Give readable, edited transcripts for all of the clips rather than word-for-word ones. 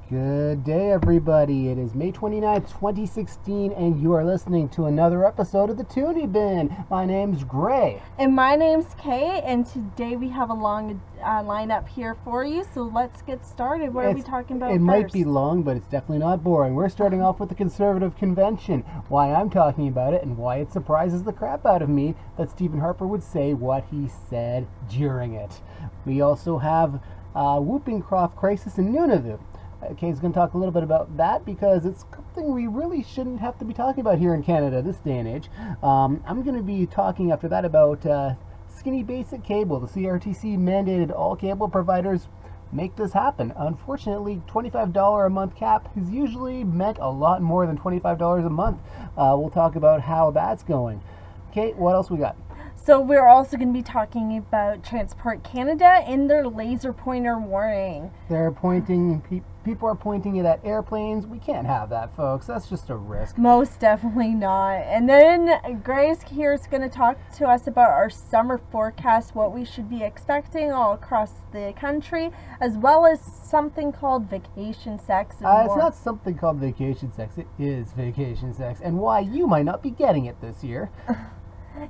Good day, everybody. It is May 29th, 2016, and you are listening to another episode of the Twoonie Bin. My name's Gray. And my name's Kay, and today we have a long lineup here for you, so let's get started. What are we talking about first? Might be long, but it's definitely not boring. We're starting off with the Conservative Convention, why I'm talking about it, and why it surprises the crap out of me that Stephen Harper would say what he said during it. We also have whooping cough crisis in Nunavut. Kay's going to talk a little bit about that because it's something we really shouldn't have to be talking about here in Canada this day and age. I'm going to be talking after that about skinny basic cable. The CRTC mandated all cable providers make this happen. Unfortunately, $25 a month cap has usually meant a lot more than $25 a month. We'll talk about how that's going. Kate, what else we got? So we're also going to be talking about Transport Canada and their laser pointer warning. They're pointing, people are pointing it at airplanes. We can't have that, folks. That's just a risk. Most definitely not. And then Grace here is going to talk to us about our summer forecast, what we should be expecting all across the country, as well as something called vacation sex. And it's not something called vacation sex. It is vacation sex, and why you might not be getting it this year.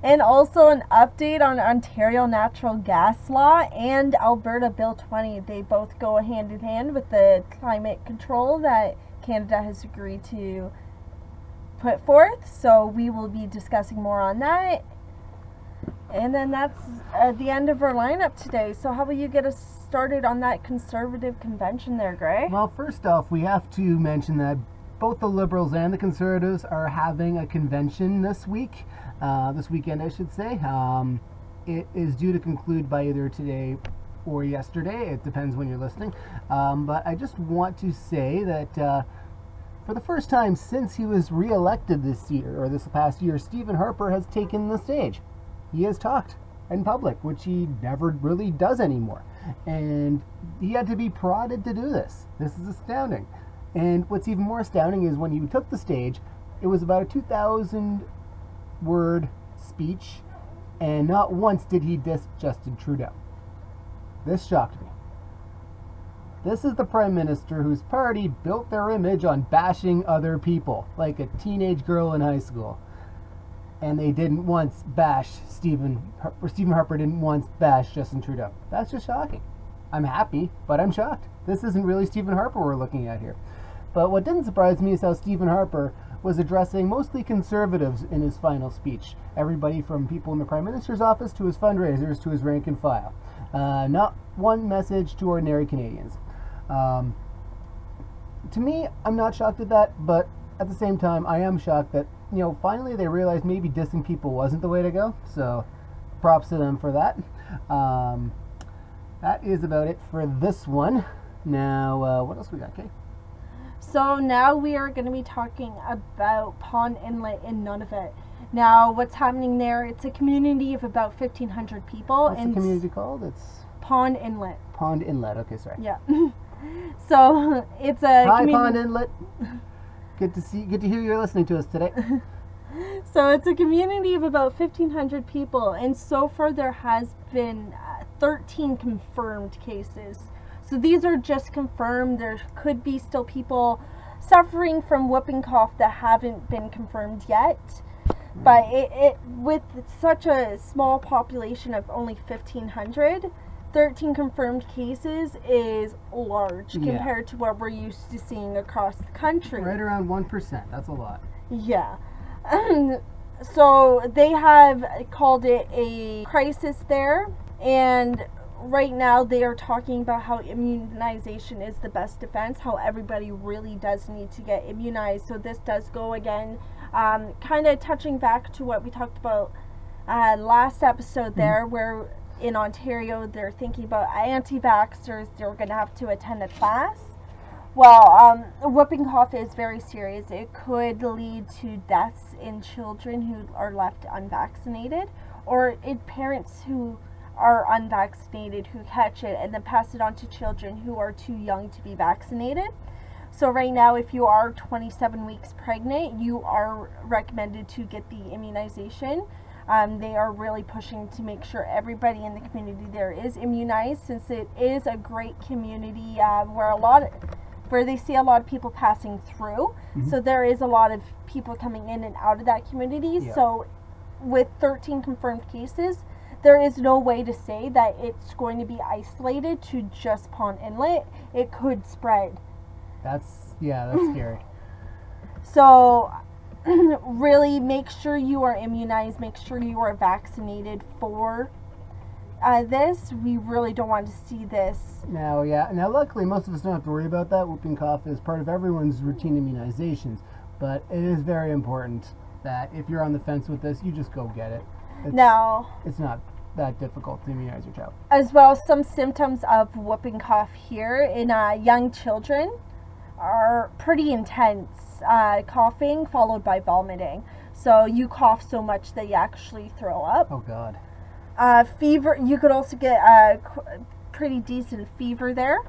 And also an update on Ontario natural gas law and Alberta Bill-20. They both go hand in hand with the climate control that Canada has agreed to put forth. So we will be discussing more on that. And then that's the end of our lineup today. So how about you get us started on that Conservative Convention there, Gray? Well, first off, we have to mention that both the Liberals and the Conservatives are having a convention this weekend, I should say. It is due to conclude by either today or yesterday. It depends when you're listening. But I just want to say that for the first time since he was re-elected this past year, Stephen Harper has taken the stage. He has talked in public, which he never really does anymore. And he had to be prodded to do this. This is astounding. And what's even more astounding is when he took the stage, it was about a 2,000-word speech, and not once did he diss Justin Trudeau. This shocked me. This is the Prime Minister whose party built their image on bashing other people, like a teenage girl in high school. And they didn't once bash Stephen Harper didn't once bash Justin Trudeau. That's just shocking. I'm happy, but I'm shocked. This isn't really Stephen Harper we're looking at here. But what didn't surprise me is how Stephen Harper was addressing mostly Conservatives in his final speech. Everybody from people in the Prime Minister's office to his fundraisers to his rank and file. Not one message to ordinary Canadians. To me, I'm not shocked at that, but at the same time, I am shocked that, finally they realized maybe dissing people wasn't the way to go. So, props to them for that. That is about it for this one. Now, what else we got, Kay? So now we are going to be talking about Pond Inlet in Nunavut. Now, what's happening there? It's a community of about 1,500 people. What's the community called? It's Pond Inlet. Pond Inlet. Okay, sorry. Yeah. So it's a Hi, Pond Inlet. Good to hear you're listening to us today. So it's a community of about 1,500 people, and so far there has been 13 confirmed cases. So these are just confirmed. There could be still people suffering from whooping cough that haven't been confirmed yet. But it with such a small population of only 1,500, 13 confirmed cases is large compared to what we're used to seeing across the country. Right around 1%. That's a lot. Yeah. So they have called it a crisis there, and right now they are talking about how immunization is the best defense, how everybody really does need to get immunized. So this does go again, kind of touching back to what we talked about last episode there, where in Ontario they're thinking about anti-vaxxers, they're going to have to attend a class. Well, whooping cough is very serious. It could lead to deaths in children who are left unvaccinated, or in parents who are unvaccinated who catch it and then pass it on to children who are too young to be vaccinated. So right now, if you are 27 weeks pregnant, you are recommended to get the immunization. They are really pushing to make sure everybody in the community there is immunized, since it is a great community where a lot of where they see a lot of people passing through. So there is a lot of people coming in and out of that community. Yeah. So with 13 confirmed cases, there is no way to say that it's going to be isolated to just Pond Inlet. It could spread. That's scary. So really make sure you are immunized, make sure you are vaccinated for this. We really don't want to see this. Now, luckily most of us don't have to worry about that. Whooping cough is part of everyone's routine immunizations, but it is very important that if you're on the fence with this, you just go get it. It's not that difficult to immunize your child. As well, some symptoms of whooping cough here in young children are pretty intense. Coughing followed by vomiting. So you cough so much that you actually throw up. Oh God. Fever, you could also get a pretty decent fever there.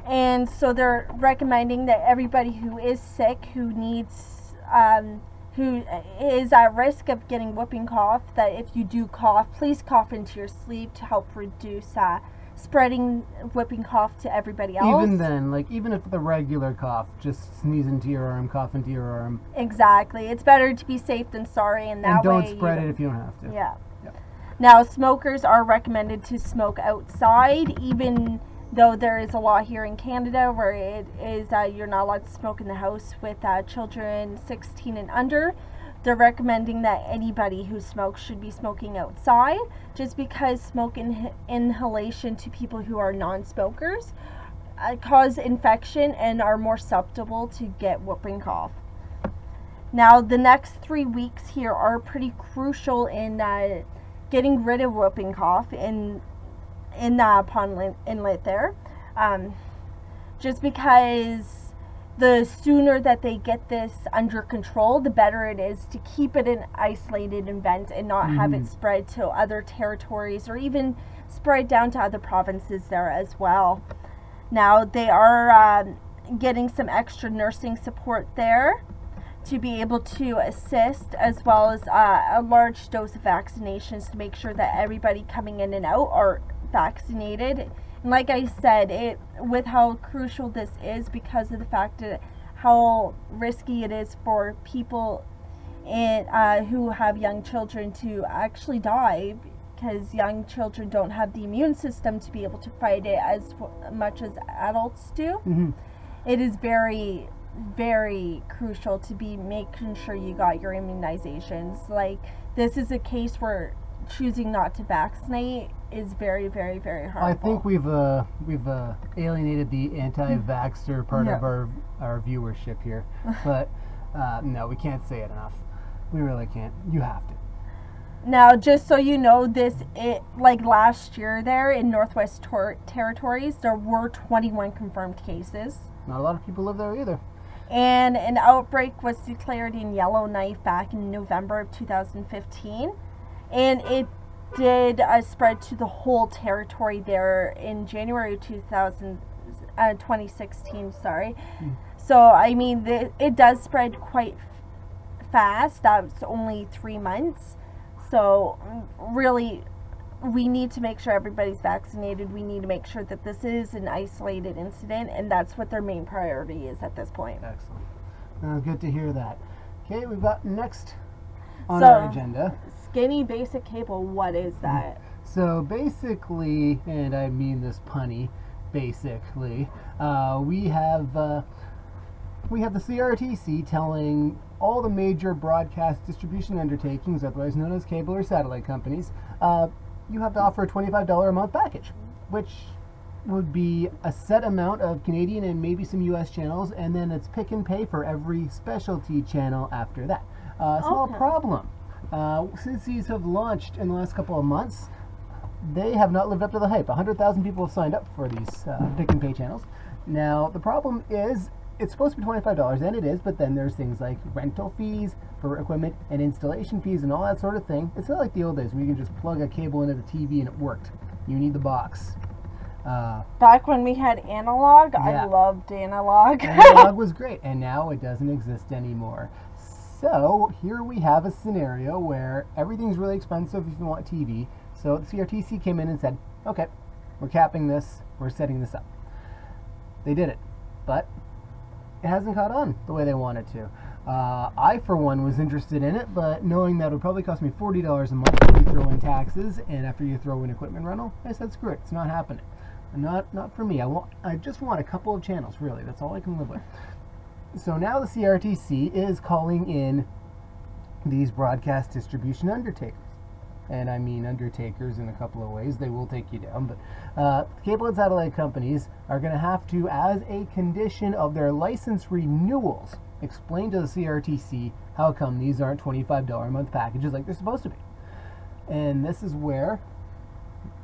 And so they're recommending that everybody who is sick, who is at risk of getting whooping cough, that if you do cough, please cough into your sleeve to help reduce spreading whooping cough to everybody else. Even then, even if the regular cough, just sneeze into your arm, cough into your arm. Exactly. It's better to be safe than sorry, and that way... And don't spread it if you don't have to. Yeah. Yep. Now, smokers are recommended to smoke outside, even though there is a law here in Canada where it is you're not allowed to smoke in the house with children 16 and under. They're recommending that anybody who smokes should be smoking outside, just because smoke inhalation to people who are non-smokers cause infection and are more susceptible to get whooping cough. Now, the next 3 weeks here are pretty crucial in getting rid of whooping cough in Pond Inlet there, just because the sooner that they get this under control, the better it is to keep it an isolated event and not have it spread to other territories or even spread down to other provinces there as well. Now, they are getting some extra nursing support there to be able to assist, as well as a large dose of vaccinations to make sure that everybody coming in and out are vaccinated. And like I said, with how crucial this is, because of the fact that how risky it is for people who have young children to actually die, because young children don't have the immune system to be able to fight it as much as adults do. It is very, very crucial to be making sure you got your immunizations. This is a case where choosing not to vaccinate is very, very, very harmful. I think we've alienated the anti-vaxxer part of our viewership here, but no, we can't say it enough. We really can't. You have to. Now, just so you know, last year there in Northwest Territories, there were 21 confirmed cases. Not a lot of people live there either. And an outbreak was declared in Yellowknife back in November of 2015, and it did spread to the whole territory there in January of 2016. So I mean, it does spread quite fast. That's only 3 months. So really, we need to make sure everybody's vaccinated. We need to make sure that this is an isolated incident, and that's what their main priority is at this point. Excellent. Good to hear that. Okay, we've got next on our agenda. Skinny basic cable, what is that? So basically, and I mean this punny, basically, we have the CRTC telling all the major broadcast distribution undertakings, otherwise known as cable or satellite companies, you have to offer a $25 a month package, which would be a set amount of Canadian and maybe some US channels, and then it's pick and pay for every specialty channel after that. Small problem. Since these have launched in the last couple of months, they have not lived up to the hype. 100,000 people have signed up for these pick and pay channels. Now, the problem is, it's supposed to be $25, and it is, but then there's things like rental fees for equipment and installation fees and all that sort of thing. It's not like the old days where you can just plug a cable into the TV and it worked. You need the box. Back when we had analog, I loved analog. Analog was great, and now it doesn't exist anymore. So here we have a scenario where everything's really expensive if you want TV. So the CRTC came in and said, okay, we're capping this, we're setting this up. They did it. but it hasn't caught on the way they want it to. I, for one, was interested in it, but knowing that it would probably cost me $40 a month if you throw in taxes and after you throw in equipment rental, I said, screw it, it's not happening. Not for me. I just want a couple of channels, really. That's all I can live with. So now the CRTC is calling in these broadcast distribution undertakers. And I mean undertakers in a couple of ways. They will take you down. But cable and satellite companies are going to have to, as a condition of their license renewals, explain to the CRTC how come these aren't $25 a month packages like they're supposed to be. And this is where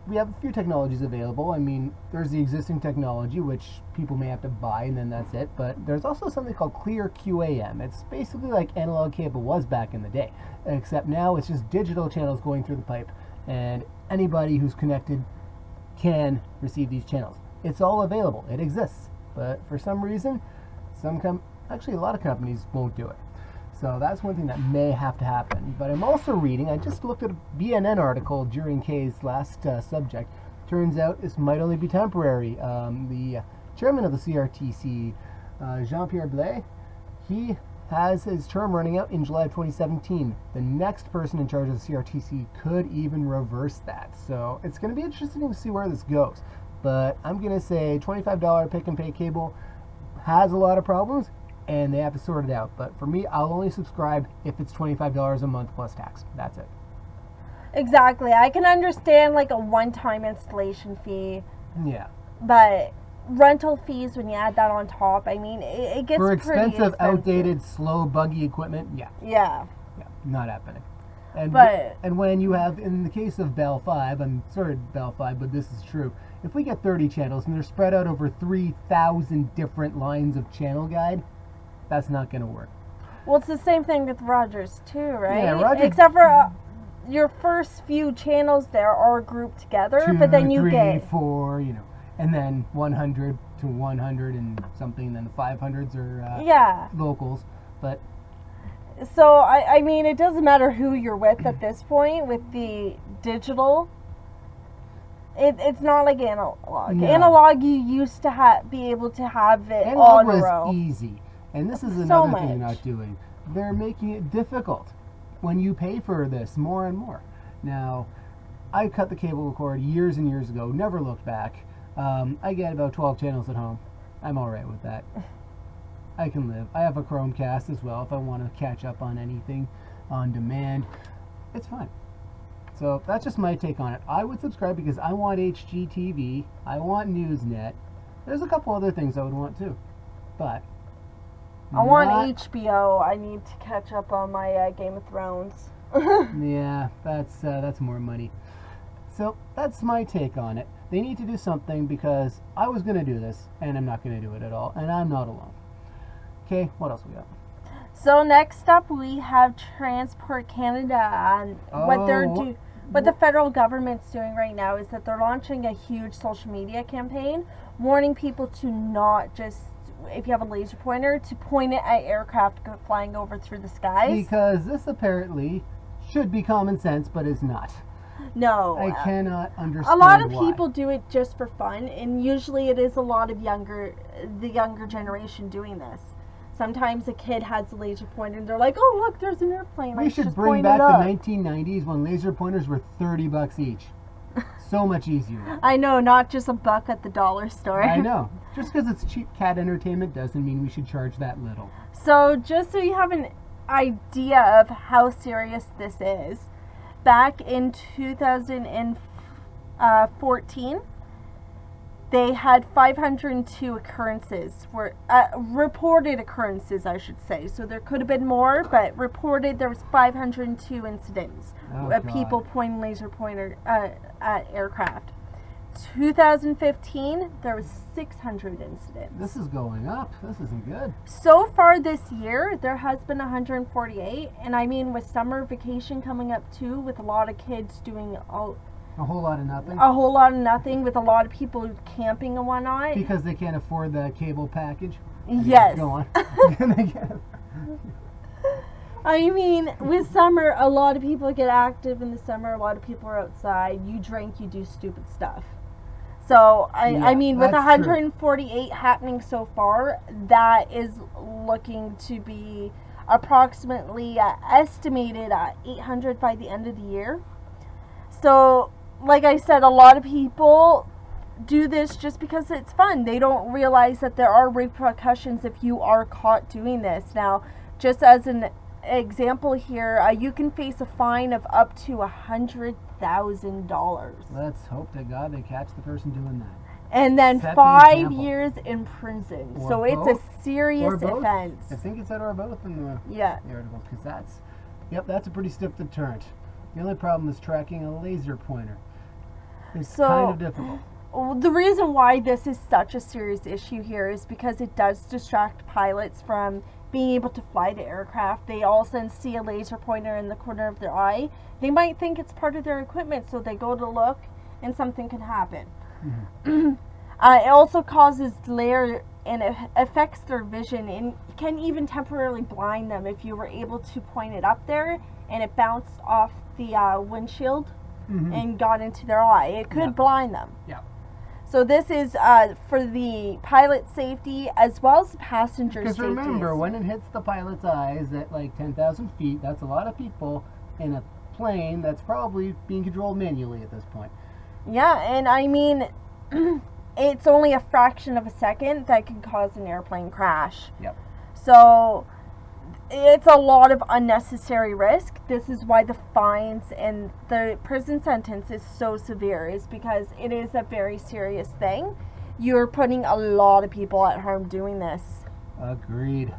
we have a few technologies available. I mean, there's the existing technology, which people may have to buy, and then that's it. But there's also something called Clear QAM. It's basically like analog cable was back in the day, except now it's just digital channels going through the pipe, and anybody who's connected can receive these channels. It's all available. It exists. But for some reason, actually a lot of companies won't do it. So that's one thing that may have to happen. But I'm also reading, I just looked at a BNN article during Kay's last subject. Turns out this might only be temporary. The chairman of the CRTC, Jean-Pierre Blais, he has his term running out in July of 2017. The next person in charge of the CRTC could even reverse that. So it's going to be interesting to see where this goes. But I'm going to say $25 pick and pay cable has a lot of problems, and they have to sort it out. But for me, I'll only subscribe if it's $25 a month plus tax. That's it. Exactly. I can understand like a one-time installation fee. Yeah. But rental fees, when you add that on top, I mean, it gets for pretty expensive, outdated, slow, buggy equipment, yeah. Yeah. Yeah, not happening. And when you have, in the case of Bell 5, I'm sorry Bell 5, but this is true. If we get 30 channels and they're spread out over 3,000 different lines of channel guide, that's not going to work. Well, it's the same thing with Rogers too, right? Yeah, Rogers. Except for your first few channels there are grouped together, 2, but then you 3, get 4, and then 100 to 100 and something, and then the 500s are locals. But so I mean, it doesn't matter who you're with at this point with the digital. It's not like analog. No. Analog, you used to be able to have it analog all in a was row. easy, and this is So another thing they're much. not doing. They're making it difficult when you pay for this more and more. Now, I cut the cable cord years and years ago, never looked back. I get about 12 channels at home. I'm all right with that. I can live. I have a Chromecast as well if I want to catch up on anything on demand. It's fine. So that's just my take on it. I would subscribe because I want HGTV. I want Newsnet. There's a couple other things I would want too. But I want HBO. I need to catch up on my Game of Thrones. Yeah, that's more money. So that's my take on it. They need to do something because I was going to do this, and I'm not going to do it at all, and I'm not alone. Okay, what else we got? So next up, we have Transport Canada, and what the federal government's doing right now is that they're launching a huge social media campaign, warning people to not just, if you have a laser pointer, to point it at aircraft flying over through the skies. Because this apparently should be common sense, but is not. No. I cannot understand a lot of why. people do it just for fun, and usually it is a lot of the younger generation doing this. Sometimes a kid has a laser pointer and they're like, oh, look, there's an airplane. We should bring back the 1990s when laser pointers were $30 each. So much easier. I know, not just $1 at the dollar store. I know. Just because it's cheap cat entertainment doesn't mean we should charge that little. So just so you have an idea of how serious this is, back in 2014, they had 502 occurrences, reported occurrences, I should say. So there could have been more, but reported there was 502 incidents of people pointing laser pointer at aircraft. 2015, there was 600 incidents. This is going up. This isn't good. So far this year, there has been 148, and I mean, with summer vacation coming up too, with a lot of kids doing a whole lot of nothing? A whole lot of nothing, with a lot of people camping and whatnot. Because they can't afford the cable package? Yes. Go on. I mean, with summer, a lot of people get active in the summer. A lot of people are outside. You drink, you do stupid stuff. So, Yeah, I mean, with that's 148 happening so far, that is looking to be approximately estimated at 800 by the end of the year. So, like I said, a lot of people do this just because it's fun. They don't realize that there are repercussions if you are caught doing this. Now, just as an example here, you can face a fine of up to $100,000. Let's hope to God they catch the person doing that. And then Set the 5 example. years in prison. Or So it's both. a serious Or both. offense. I think it said or both in the Yeah. articles, because that's a pretty stiff deterrent. The only problem is tracking a laser pointer. It's So- kind of difficult. The reason why this is such a serious issue here is because it does distract pilots from being able to fly the aircraft. They all of a sudden see a laser pointer in the corner of their eye. They might think it's part of their equipment, so they go to look and something can happen. It also causes glare and it affects their vision and can even temporarily blind them if you were able to point it up there and it bounced off the windshield and got into their eye. It could blind them. Yeah. So this is for the pilot safety as well as the passenger Because safety. remember, when it hits the pilot's eyes at like 10,000 feet, that's a lot of people in a plane that's probably being controlled manually at this point. Yeah, and I mean, it's only a fraction of a second that can cause an airplane crash. Yep. So it's a lot of unnecessary risk. This is why the fines and the prison sentence is so severe, is because it is a very serious thing. You're putting a lot of people at harm doing this. Agreed.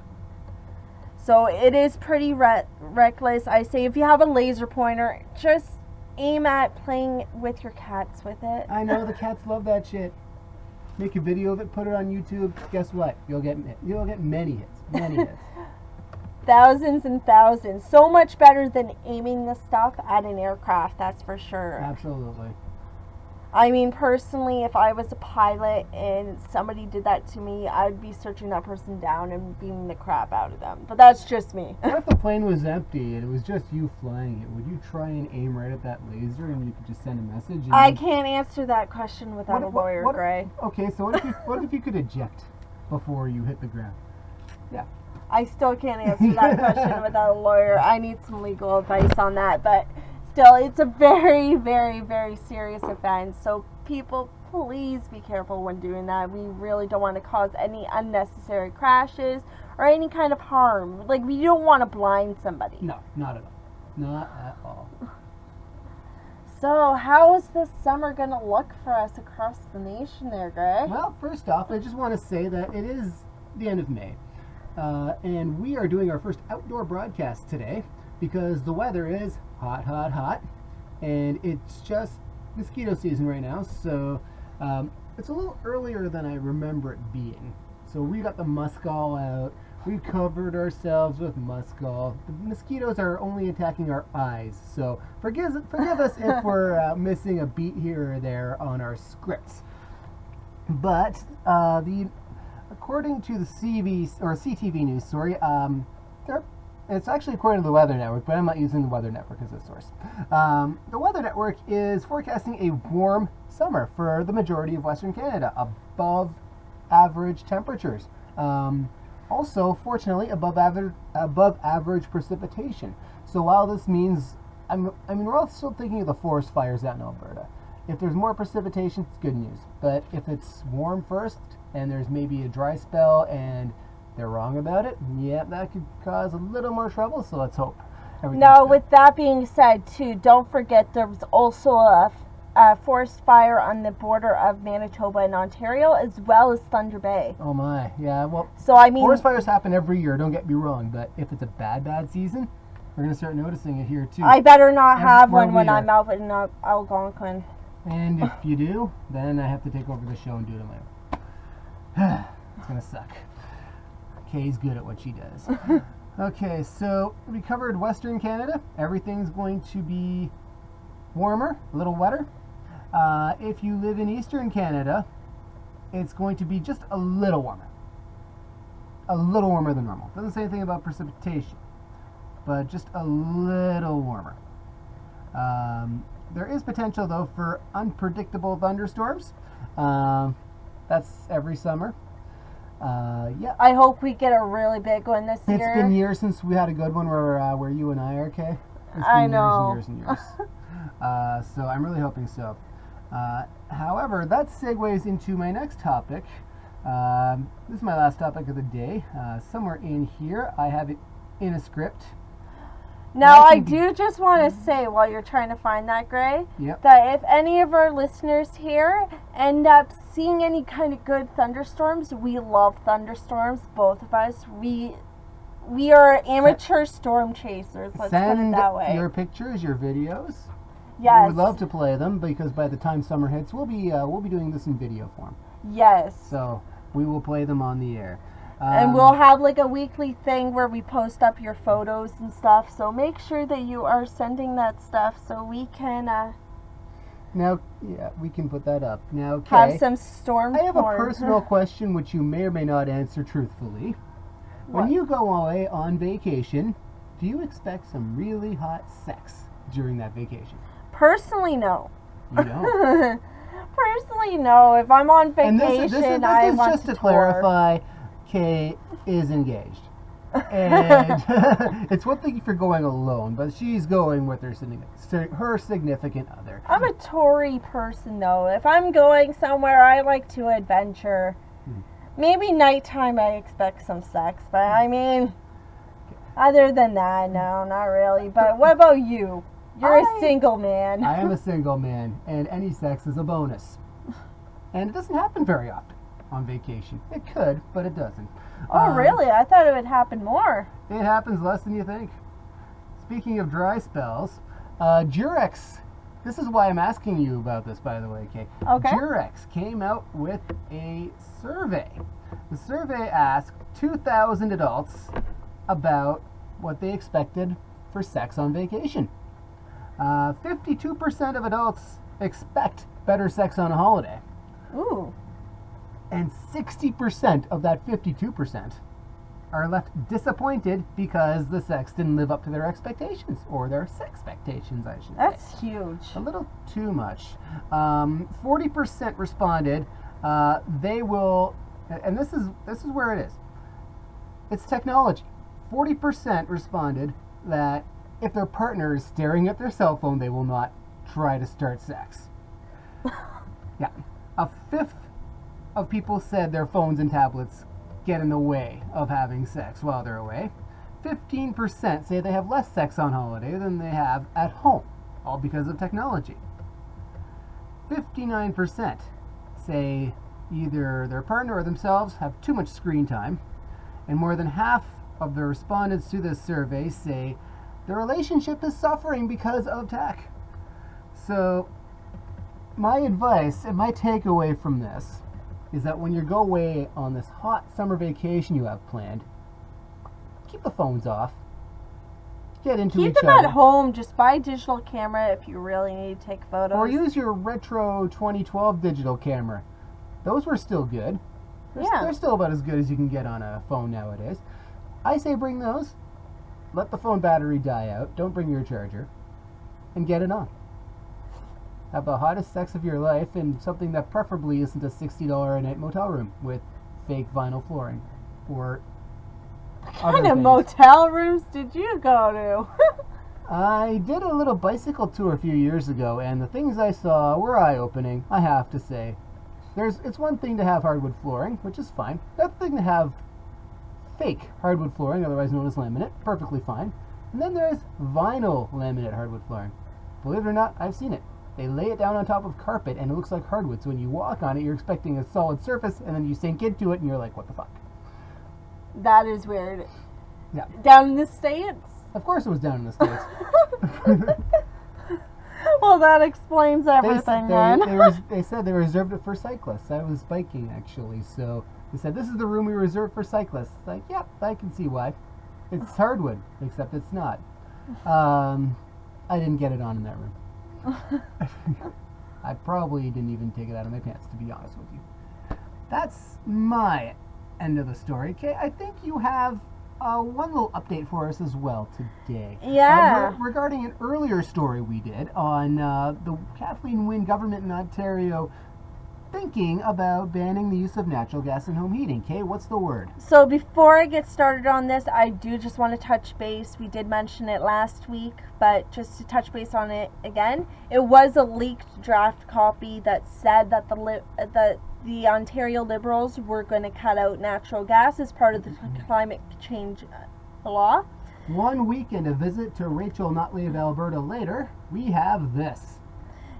So it is pretty reckless. I say if you have a laser pointer, just aim at playing with your cats with it. I know the cats love that shit. Make a video of it, put it on YouTube. Guess what? You'll get many hits. Many hits. Thousands and thousands. So much better than aiming the stuff at an aircraft, that's for sure. Absolutely. I mean, personally, if I was a pilot and somebody did that to me, I'd be searching that person down and beating the crap out of them. But that's just me. What if the plane was empty and it was just you flying it? Would you try and aim right at that laser and you could just send a message? And I can't answer that question without a lawyer, Gray. Okay, so what if you could eject before you hit the ground? Yeah. I still can't answer that question without a lawyer. I need some legal advice on that. But still, it's a very, very, very serious offense. So people, please be careful when doing that. We really don't want to cause any unnecessary crashes or any kind of harm. Like, we don't want to blind somebody. No, not at all. Not at all. So, how is this summer going to look for us across the nation there, Greg? Well, first off, I just want to say that it is the end of May. And we are doing our first outdoor broadcast today because the weather is hot, hot, hot. And it's just mosquito season right now. So it's a little earlier than I remember it being. So we got the muskol out. We covered ourselves with muskol. The mosquitoes are only attacking our eyes. So forgive us if we're missing a beat here or there on our scripts. But according to the CTV news story, it's actually according to the Weather Network, but I'm not using the Weather Network as a source. The Weather Network is forecasting a warm summer for the majority of Western Canada, above average temperatures. Also, fortunately, above average precipitation. So while this means, we're all still thinking of the forest fires out in Alberta. If there's more precipitation, it's good news. But if it's warm first, and there's maybe a dry spell, and they're wrong about it, yeah, that could cause a little more trouble, so let's hope. Now, with that being said, too, don't forget there was also a forest fire on the border of Manitoba and Ontario, as well as Thunder Bay. Oh my, yeah, well, so I mean, forest fires happen every year, don't get me wrong, but if it's a bad season, we're going to start noticing it here, too. I better not have one when I'm out in Algonquin. And if you do, then I have to take over the show and do it on my own. It's going to suck. Kay's good at what she does. Okay, so we covered Western Canada. Everything's going to be warmer, a little wetter. If you live in Eastern Canada, it's going to be just a little warmer. A little warmer than normal. Doesn't say anything about precipitation, but just a little warmer. There is potential, though, for unpredictable thunderstorms. That's every summer. Yeah. I hope we get a really big one this year. It's been years since we had a good one where you and I are, okay? It's been I know. years and years and years. So I'm really hoping so. However, that segues into my next topic. This is my last topic of the day. Somewhere in here, I have it in a script. Now, I do just want to say, while you're trying to find that, Gray, Yep. that if any of our listeners here end up seeing any kind of good thunderstorms, we love thunderstorms, both of us. We are amateur storm chasers, let's put it that way. Send your pictures, your videos. Yes. We would love to play them because by the time summer hits, we'll be doing this in video form. Yes. So we will play them on the air. And we'll have like a weekly thing where we post up your photos and stuff. So make sure that you are sending that stuff so we can Now, yeah, we can put that up. Now, okay. have some storm I have porn. a personal question which you may or may not answer truthfully. When What? you go away on vacation, do you expect some really hot sex during that vacation? Personally, no. You don't. Personally, no. If I'm on And vacation, this is I want just to tour. clarify, Kay is engaged. And it's one thing if you're going alone, but she's going with her significant other. I'm a Tory person, though. If I'm going somewhere, I like to adventure. Maybe nighttime I expect some sex, but I mean, other than that, no, not really. But what about you? You're a single man. I am a single man, and any sex is a bonus. And it doesn't happen very often on vacation. It could, but it doesn't. Oh, really? I thought it would happen more. It happens less than you think. Speaking of dry spells, Durex, this is why I'm asking you about this, by the way, Kay. Okay. Durex came out with a survey. The survey asked 2,000 adults about what they expected for sex on vacation. 52% of adults expect better sex on a holiday. Ooh. And 60% of that 52% are left disappointed because the sex didn't live up to their expectations, or their sexpectations, I should say. That's huge. A little too much. 40% responded they will, and this is where it is. It's technology. 40% responded that if their partner is staring at their cell phone, they will not try to start sex. Yeah. A fifth of people said their phones and tablets get in the way of having sex while they're away. 15% say they have less sex on holiday than they have at home, all because of technology. 59% say either their partner or themselves have too much screen time, and more than half of the respondents to this survey say their relationship is suffering because of tech. So, my advice and my takeaway from this is that when you go away on this hot summer vacation you have planned, keep the phones off. Get into Keep each them other. at home. Just buy a digital camera if you really need to take photos. Or use your retro 2012 digital camera. Those were still good. They're still about as good as you can get on a phone nowadays. I say bring those. Let the phone battery die out. Don't bring your charger. And get it on. Have the hottest sex of your life in something that preferably isn't a $60 a night motel room with fake vinyl flooring. Or What other kind of things. motel rooms did you go to? I did a little bicycle tour a few years ago, and the things I saw were eye-opening, I have to say. It's one thing to have hardwood flooring, which is fine. Another thing to have fake hardwood flooring, otherwise known as laminate, perfectly fine. And then there's vinyl laminate hardwood flooring. Believe it or not, I've seen it. They lay it down on top of carpet, and it looks like hardwood, so when you walk on it, you're expecting a solid surface, and then you sink into it, and you're like, what the fuck? That is weird. Yeah. Down in the States? Of course it was down in the States. Well, that explains everything then. They said they reserved it for cyclists. I was biking, actually, so they said, this is the room we reserved for cyclists. It's like, yep, I can see why. It's hardwood, except it's not. I didn't get it on in that room. I probably didn't even take it out of my pants, to be honest with you. That's my end of the story. Okay, I think you have one little update for us as well today. Yeah. Regarding an earlier story we did on the Kathleen Wynne government in Ontario thinking about banning the use of natural gas in home heating. Kay, what's the word? So before I get started on this, I do just want to touch base. We did mention it last week, but just to touch base on it again, it was a leaked draft copy that said that the Ontario Liberals were going to cut out natural gas as part of the climate change law. 1 week and a visit to Rachel Notley of Alberta later, we have this.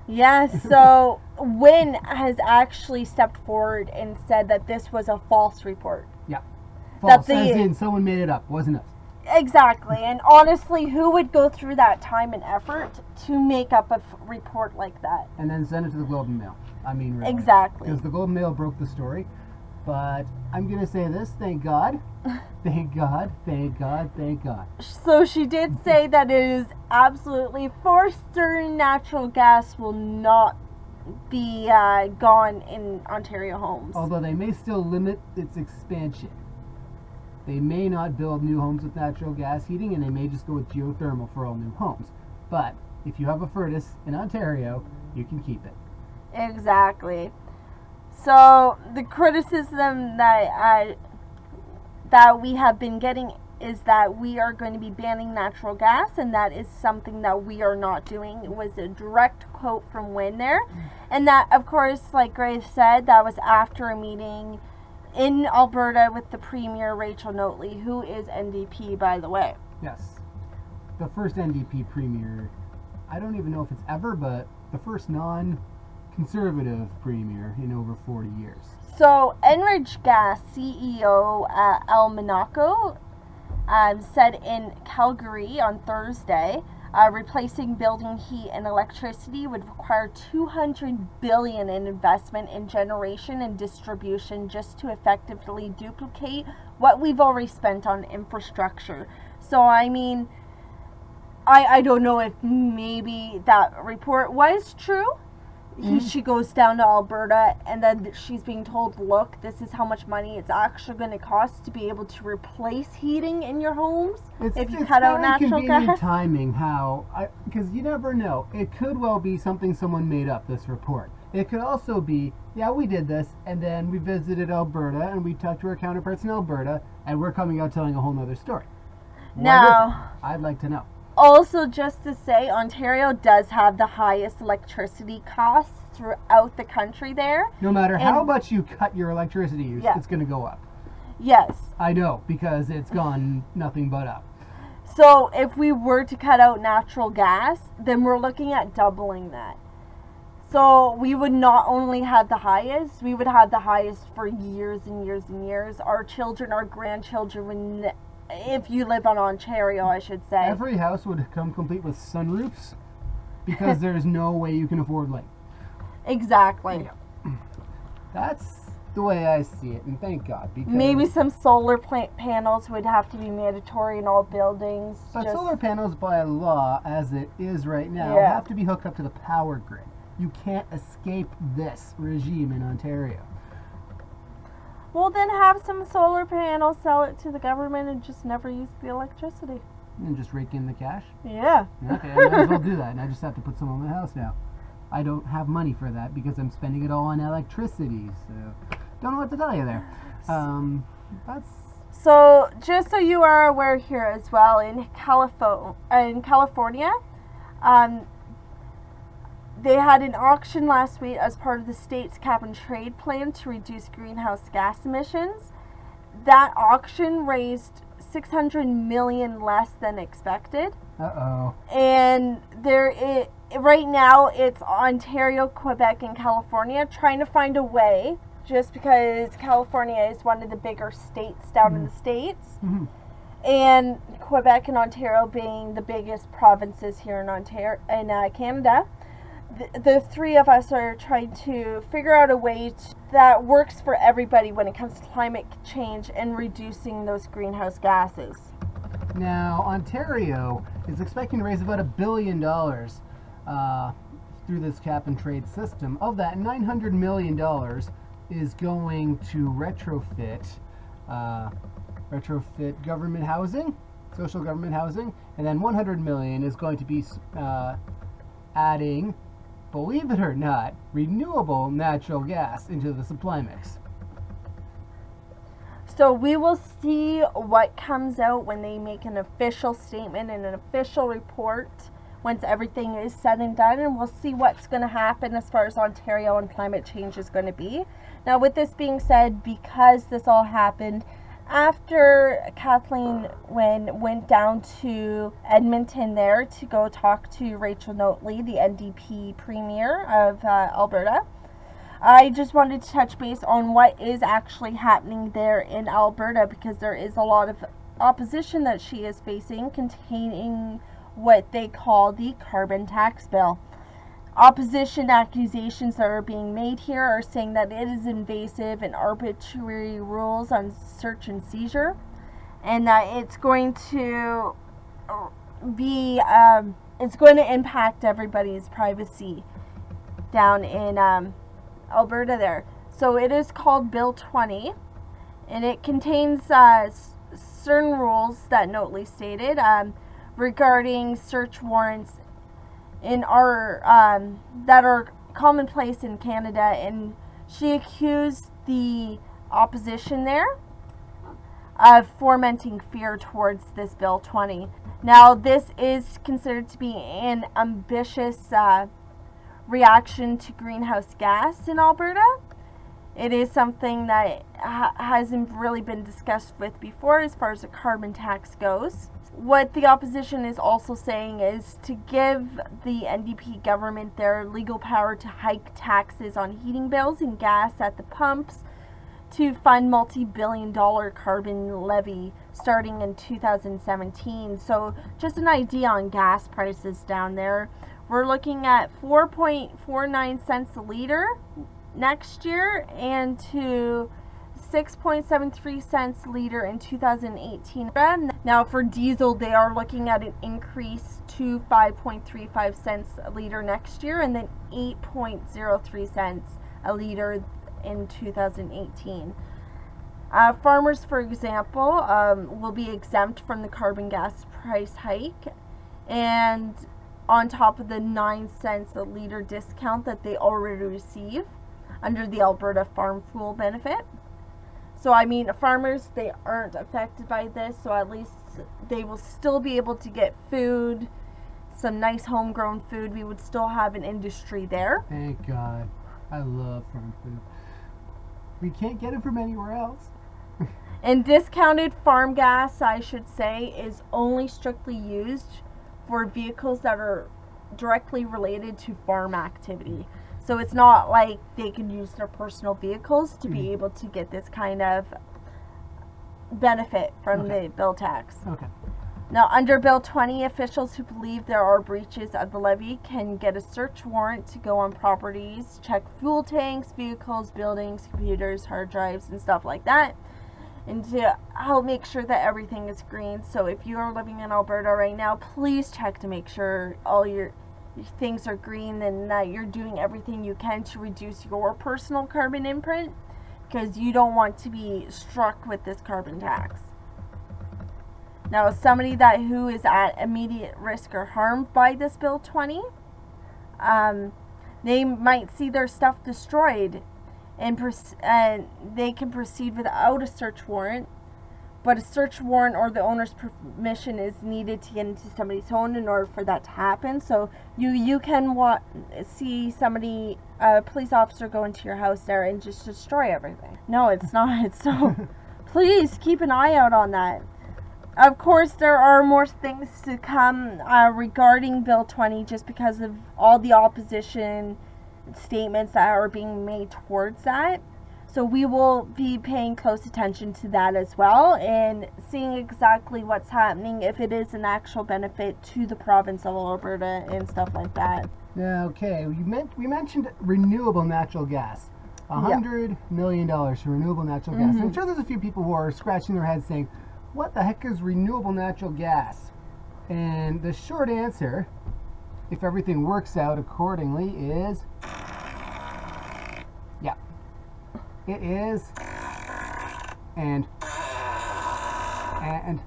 Yes, so Wynne has actually stepped forward and said that this was a false report. Yeah. False, as in someone made it up, wasn't it? Exactly, and honestly, who would go through that time and effort to make up a report like that? And then send it to the Globe and Mail. I mean, really. Exactly. Because the Globe and Mail broke the story. But I'm going to say this, thank God. Thank God, thank God, thank God. So she did say that it is absolutely for certain natural gas will not be gone in Ontario homes. Although they may still limit its expansion. They may not build new homes with natural gas heating, and they may just go with geothermal for all new homes. But if you have a furnace in Ontario, you can keep it. Exactly. So the criticism that we have been getting is that we are going to be banning natural gas, and that is something that we are not doing. It was a direct quote from Wynne there. And that, of course, like Grace said, that was after a meeting in Alberta with the Premier, Rachel Notley, who is NDP, by the way. Yes. The first NDP Premier, I don't even know if it's ever, but the first non-conservative Premier in over 40 years. So, Enbridge Gas CEO Al Monaco said in Calgary on Thursday, replacing building heat and electricity would require $200 billion in investment in generation and distribution just to effectively duplicate what we've already spent on infrastructure. So, I mean, I don't know if maybe that report was true. She goes down to Alberta, and then she's being told, look, this is how much money it's actually going to cost to be able to replace heating in your homes if you cut out natural gas. Timing, because you never know. It could well be something someone made up, this report. It could also be, yeah, we did this, and then we visited Alberta, and we talked to our counterparts in Alberta, and we're coming out telling a whole other story. Now, I'd like to know. Also, just to say, Ontario does have the highest electricity costs throughout the country there. No matter how much you cut your electricity use, it's going to go up. Yes. I know, because it's gone nothing but up. So, if we were to cut out natural gas, then we're looking at doubling that. So, we would not only have the highest, we would have the highest for years and years and years. Our children, our grandchildren would if you live on Ontario, I should say. Every house would come complete with sunroofs because there's no way you can afford light. Exactly. Yeah. That's the way I see it, and thank God. Because maybe some solar panels would have to be mandatory in all buildings. But solar panels, by law, as it is right now, have to be hooked up to the power grid. You can't escape this regime in Ontario. Well, then have some solar panels, sell it to the government, and just never use the electricity. And just rake in the cash? Yeah. Okay, I might as well do that, and I just have to put some on my house now. I don't have money for that because I'm spending it all on electricity, so don't know what to tell you there. That's... So, just so you are aware here as well, in California, they had an auction last week as part of the state's cap and trade plan to reduce greenhouse gas emissions. That auction raised $600 million less than expected. Uh-oh. And right now it's Ontario, Quebec, and California trying to find a way, just because California is one of the bigger states down in the States. Mm-hmm. And Quebec and Ontario being the biggest provinces here in Canada. The three of us are trying to figure out a way that works for everybody when it comes to climate change and reducing those greenhouse gases. Now, Ontario is expecting to raise about $1 billion through this cap and trade system. Of that, $900 million is going to retrofit retrofit government housing, social government housing, and then 100 million is going to be adding, believe it or not, renewable natural gas into the supply mix. So we will see what comes out when they make an official statement and an official report once everything is said and done, and we'll see what's going to happen as far as Ontario and climate change is going to be. Now, with this being said, because this all happened after Kathleen went down to Edmonton there to go talk to Rachel Notley, the NDP premier of Alberta, I just wanted to touch base on what is actually happening there in Alberta, because there is a lot of opposition that she is facing containing what they call the carbon tax bill. Opposition accusations that are being made here are saying that it is invasive and arbitrary rules on search and seizure, and that it's going to be it's going to impact everybody's privacy down in Alberta there. So it is called Bill-20, and it contains certain rules that Notley stated regarding search warrants in our that are commonplace in Canada, and she accused the opposition there of fomenting fear towards this Bill-20. Now, this is considered to be an ambitious reaction to greenhouse gas in Alberta. It is something that hasn't really been discussed with before as far as a carbon tax goes. What the opposition is also saying is to give the NDP government their legal power to hike taxes on heating bills and gas at the pumps to fund multi-billion-dollar carbon levy starting in 2017. So just an idea on gas prices down there. We're looking at 4.49 cents a liter next year and to 6.73 cents a liter in 2018. Now for diesel, they are looking at an increase to 5.35 cents a liter next year and then 8.03 cents a liter in 2018. Farmers, for example, will be exempt from the carbon gas price hike, and on top of the 9 cents a liter discount that they already receive under the Alberta Farm Fuel benefit. So I mean, farmers, they aren't affected by this, so at least they will still be able to get food, some nice homegrown food. We would still have an industry there. Thank God. I love farm food. We can't get it from anywhere else. And discounted farm gas, I should say, is only strictly used for vehicles that are directly related to farm activity. So it's not like they can use their personal vehicles to be able to get this kind of benefit from the bill tax. Okay. Now, under Bill-20, officials who believe there are breaches of the levy can get a search warrant to go on properties, check fuel tanks, vehicles, buildings, computers, hard drives, and stuff like that, and to help make sure that everything is green. So if you are living in Alberta right now, please check to make sure all your things are green and that you're doing everything you can to reduce your personal carbon imprint, because you don't want to be struck with this carbon tax. Now, somebody who is at immediate risk or harmed by this Bill-20, they might see their stuff destroyed, and they can proceed without a search warrant, but a search warrant or the owner's permission is needed to get into somebody's home in order for that to happen. So you can see somebody, a police officer, go into your house there and just destroy everything. No, it's not. So please keep an eye out on that. Of course, there are more things to come regarding Bill-20 just because of all the opposition statements that are being made towards that. So we will be paying close attention to that as well and seeing exactly what's happening, if it is an actual benefit to the province of Alberta and stuff like that. Okay, we mentioned renewable natural gas. $100 million for renewable natural gas. I'm sure there's a few people who are scratching their heads saying, what the heck is renewable natural gas? And the short answer, if everything works out accordingly, is it is, and And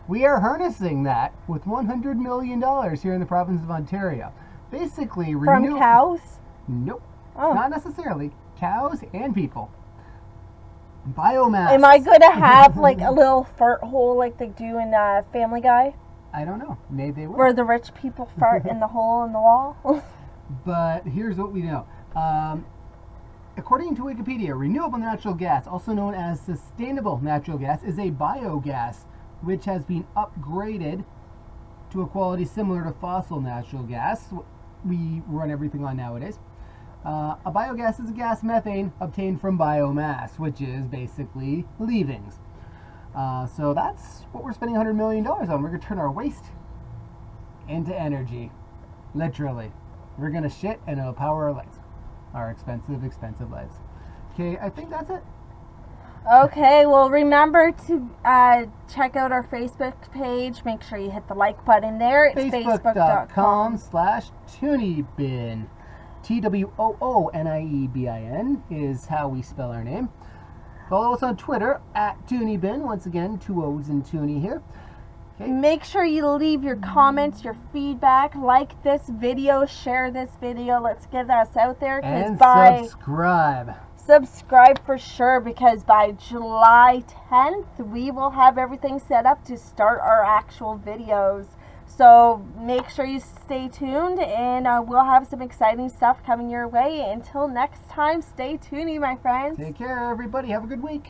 we are harnessing that with $100 million here in the province of Ontario. Basically, From cows? Nope. Oh. Not necessarily. Cows and people. Biomass. Am I going to have like a little fart hole like they do in Family Guy? I don't know. Maybe they will. Where the rich people fart in the hole in the wall? But here's what we know. According to Wikipedia, renewable natural gas, also known as sustainable natural gas, is a biogas which has been upgraded to a quality similar to fossil natural gas we run everything on nowadays. A biogas is a gas methane obtained from biomass, which is basically leavings. So that's what we're spending $100 million on. We're going to turn our waste into energy. Literally. We're going to shit and it'll power our lights. Our expensive, expensive lights. Okay, I think that's it. Okay, well, remember to check out our Facebook page. Make sure you hit the like button there. It's Facebook.com/TwoonieBin. TWOONIEBIN is how we spell our name. Follow us on Twitter @TwoonieBin. Once again, 2 O's in Twoonie here. Okay. Make sure you leave your comments, your feedback, like this video, share this video. Let's get us out there. And subscribe. Subscribe for sure, because by July 10th, we will have everything set up to start our actual videos. So make sure you stay tuned, and we'll have some exciting stuff coming your way. Until next time, stay tuney, my friends. Take care, everybody. Have a good week.